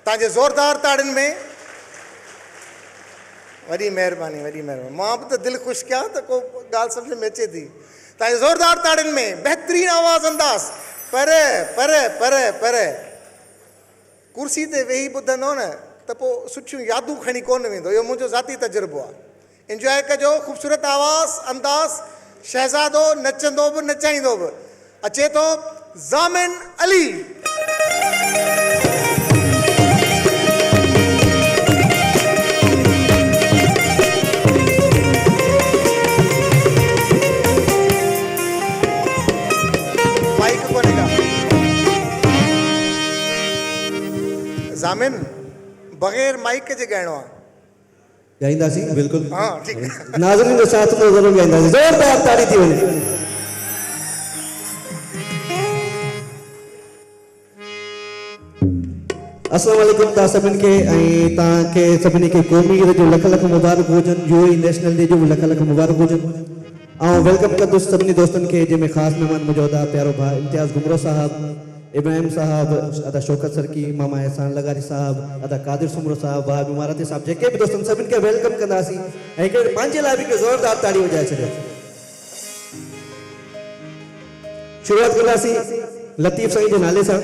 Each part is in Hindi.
ताजे ज़ोरदार ताड़ियुनि में वॾी महिरबानी, वॾी महिरबानी। मां बि त दिलि ख़ुशि कयां त को ॻाल्हि सम्झ में अचे थी। ताजे ज़ोरदार ताड़ियुनि में बहितरीनु आवाज़ अंदाज़ पर पर पर पर कुर्सी ते वेही ॿुधंदो न त पोइ सुठियूं यादूं खणी कोन वेंदो। इहो मुंहिंजो ज़ाती तजुर्बो आहे। इंजॉय कजो, ख़ूबसूरत आवाज़ अंदाज़, शहज़ादो नचंदो बि नचाईंदो बि। अचे थो ज़ामिन अली। माइक कोनेगा ज़ामिन, बग़ैर माइक जे ॻाइणो आहे। गाईंदासीं बिल्कुल। हाँ ठीक है। नाज़रीन के साथ में जरूर गाईंदासीं। ज़ोरदार ताड़ी थी वञे। अस्सलाम वालेकुम ता सभिनी खे ऐं तव्हांखे सभिनी खे क़ौमी ईद जो लख लख मुबारक हुजनि, यूएई नेशनल डे जो भी लख लख मुबारक हुजनि। ऐं वेलकम कंदुसि सभिनी दोस्तनि खे, जंहिंमें ख़ासि महिमान मौजूदा प्यारो भाउ इम्तियाज़ गुमरो साहब, इब्राहिम साहब, अदा शौकत सरकी, मामा एहसान लगारी साहब, अदा कादिर सुमरो साहब, भाउ इमारती साहब, जेके भी दोस्तनि सभिनी खे वेलकम कंदासीं ऐं पंहिंजे लाइ बि ज़ोरदार ताड़ी वॼाए छॾियो। शुरूआत कंदासीं लतीफ़ साईं जे नाले सां।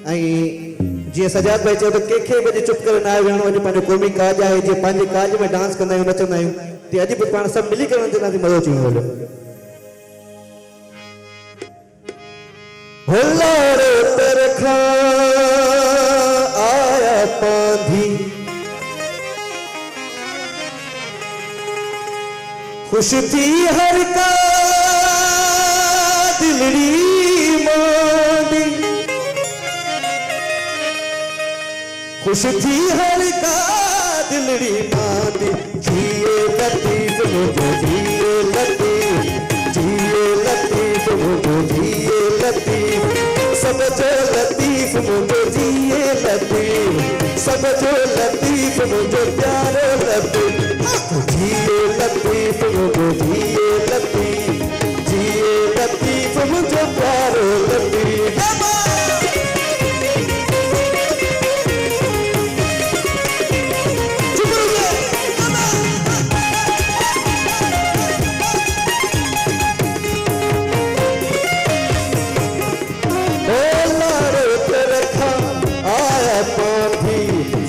ऐं जीअं सजाद भाई चयो त कंहिंखे बि चुप करे न वेहणो, अॼु पंहिंजो क़ौमी काज आहे, जीअं पंहिंजे काज में डांस कंदा आहियूं, नचंदा आहियूं, तीअं अॼु बि पाण सभु मिली करे नचंदासीं, मज़ो अची वेंदो। हुल्लारे तरखा आया पांधी, खुश थी हर का दिलड़ी मांदी, खुश थी हर का दिलड़ी मांदी। जिए लतीफ मुझे जिए लतीफ, जिए लतीफ मुझे जिए लतीफ, सब जो लतीफ मुझे जिए लतीफ, सब जो लतीफ मुझे प्यारो लतीफ, जिए लतीफ मुझे जिए लतीफ, जिए लतीफ मुझे प्यारो लतीफ।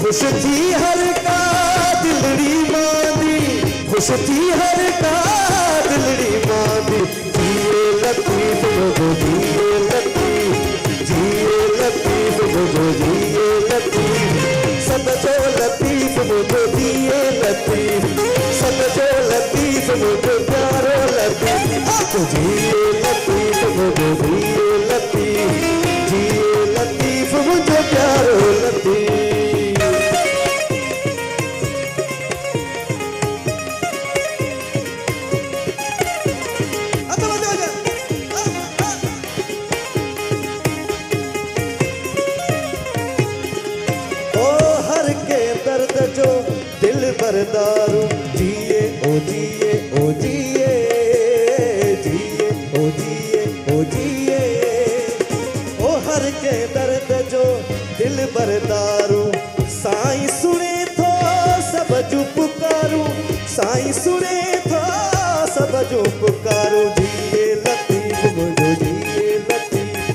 खुश थी हर का दिलड़ी मांदी, खुश थी हर का दिलड़ी मांदी। जिए लतीफ मुझे जिए लतीफ, जिए लतीफ मुझे जिए लतीफ, सब जो लतीफ मुझे जिए लतीफ, सब जो लतीफ मुझे प्यारो लतीफ, जिए लतीफ मुझे जिए लतीफ, जिए लतीफ मुझे प्यारो लतीफ। बरदारू जिए ओ जिए ओ जिए, जिए ओ जिए ओ जिए, ओ हर के दर्द जो दिल बरदारू। साईं सुने थो सब जो पुकारू, साईं सुने थो सब जो पुकारू। जिए लतीफ मुझो जिए लतीफ,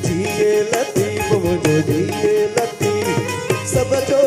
जिए लतीफ मुझो जिए लतीफ, सब जो